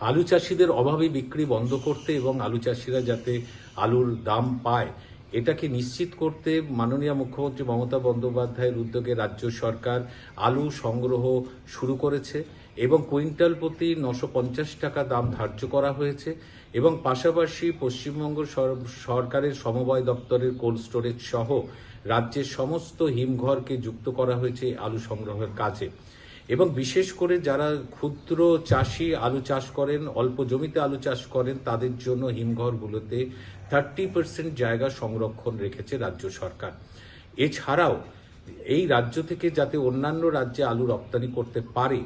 আলু চাষিদের অভাবী বিক্রি বন্ধ করতে এবং আলু চাষিরা যাতে আলুর দাম পায় এটাকে নিশ্চিত করতে মাননীয় মুখ্যমন্ত্রী মমতা বন্দ্যোপাধ্যায়ের উদ্যোগে রাজ্য সরকার আলু সংগ্রহ শুরু করেছে এবং কুইন্টাল প্রতি 950 টাকা দাম ধার্য করা হয়েছে এবং পাশাপাশি পশ্চিমবঙ্গ সরকারের সমবায় দপ্তরের কোল্ড স্টোরেজ সহ রাজ্যের সমস্ত হিমঘরকে যুক্ত করা হয়েছে আলু সংগ্রহের কাজে। এবং বিশেষ করে যারা ক্ষুদ্র চাষি আলু চাষ করেন, অল্প জমিতে আলু চাষ করেন, তাদের জন্য হিমঘরগুলোতে 30% জায়গা সংরক্ষণ রেখেছে রাজ্য সরকার। এছাড়াও এই রাজ্য থেকে যাতে অন্যান্য রাজ্যে আলু রপ্তানি করতে পারে,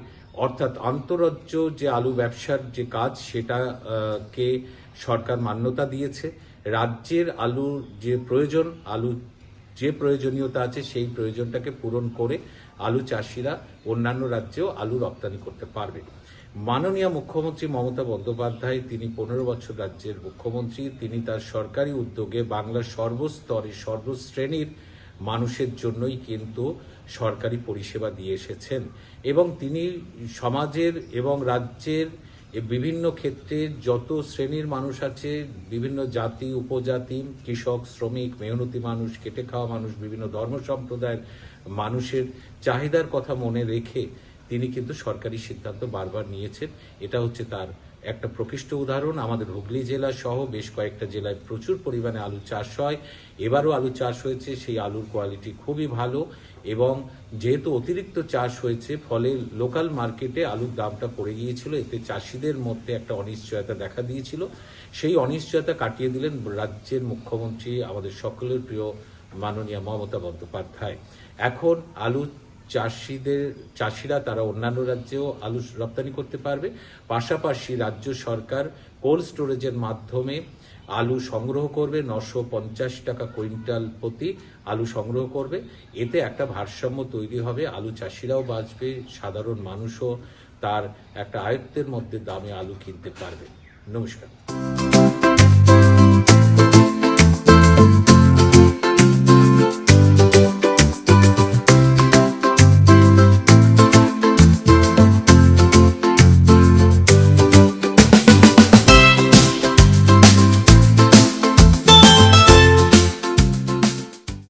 অর্থাৎ আন্তঃরাজ্য যে আলু ব্যবসার যে কাজ সেটাকে সরকার মান্যতা দিয়েছে। রাজ্যের আলুর যে প্রয়োজন, আলু যে প্রয়োজনীয়তা আছে সেই প্রয়োজনটাকে পূরণ করে আলু চাষিরা অন্যান্য রাজ্যেও আলু রপ্তানি করতে পারবে। মাননীয় মুখ্যমন্ত্রী মমতা বন্দ্যোপাধ্যায়, তিনি 15 বছর রাজ্যের মুখ্যমন্ত্রী, তিনি তার সরকারি উদ্যোগে বাংলার সর্বস্তরে সর্বশ্রেণীর মানুষের জন্যই কিন্তু সরকারি পরিষেবা দিয়ে এসেছেন এবং তিনি সমাজের এবং রাজ্যের বিভিন্ন ক্ষেত্রে যত শ্রেণীর মানুষ আছে, বিভিন্ন জাতি উপজাতি, কৃষক, শ্রমিক, মেহনতি মানুষ, খেটে খাওয়া মানুষ, বিভিন্ন ধর্ম সম্প্রদায়ের মানুষের চাহিদার কথা মনে রেখে তিনি কিন্তু সরকারি সিদ্ধান্ত বারবার নিয়েছেন। এটা হচ্ছে তার একটা প্রকৃষ্ট উদাহরণ। আমাদের হুগলি জেলা সহ বেশ কয়েকটা জেলায় প্রচুর পরিমাণে আলু চাষ হয়। এবারও আলু চাষ হয়েছে, সেই আলুর কোয়ালিটি খুবই ভালো এবং যেহেতু অতিরিক্ত চাষ হয়েছে ফলে লোকাল মার্কেটে আলুর দামটা পড়ে গিয়েছিল, এতে চাষিদের মধ্যে একটা অনিশ্চয়তা দেখা দিয়েছিল। সেই অনিশ্চয়তা কাটিয়ে দিলেন রাজ্যের মুখ্যমন্ত্রী, আমাদের সকলের প্রিয় মাননীয় মমতা বন্দ্যোপাধ্যায়। এখন আলু চাষিরা তারা অন্যান্য রাজ্যেও আলু রপ্তানি করতে পারবে। পাশাপাশি রাজ্য সরকার কোল্ড স্টোরেজের মাধ্যমে আলু সংগ্রহ করবে, 950 টাকা কুইন্টাল প্রতি আলু সংগ্রহ করবে। এতে একটা ভারসাম্য তৈরি হবে, আলু চাষিরাও বাঁচবে, সাধারণ মানুষও তার একটা আয়ত্তের মধ্যে দামে আলু কিনতে পারবে। নমস্কার।